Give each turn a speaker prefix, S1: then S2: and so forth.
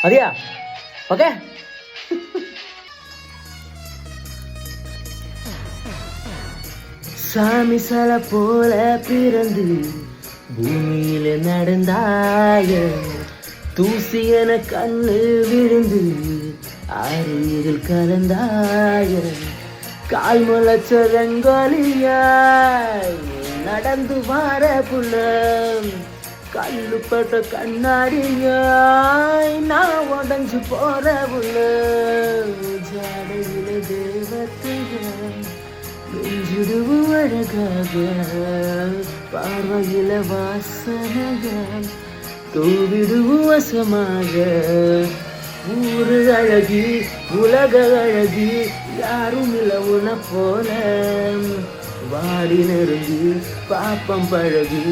S1: மதியா okay. சாமி சல போல பிறந்து பூமியில நடந்தாய, தூசியன கண்ணு விழுந்து ஆறுயிரில் கலந்தாய, கால் முளைச்ச ரங்கோலியாய் நடந்து வார புள்ள, கல்லுப்பட்ட கண்ணாடியாய் நான் உடஞ்சு போற புள்ள, ஜாடையில தேவத்தைய நெஞ்சுடுவு அழகாக, பார்வையில வாசனைக தூவிடுவு வசமாக, ஊரு அழகி உலக அழகி யாரும் இல்ல உன போல, வாடி நெருங்கி பாப்பம் பழகி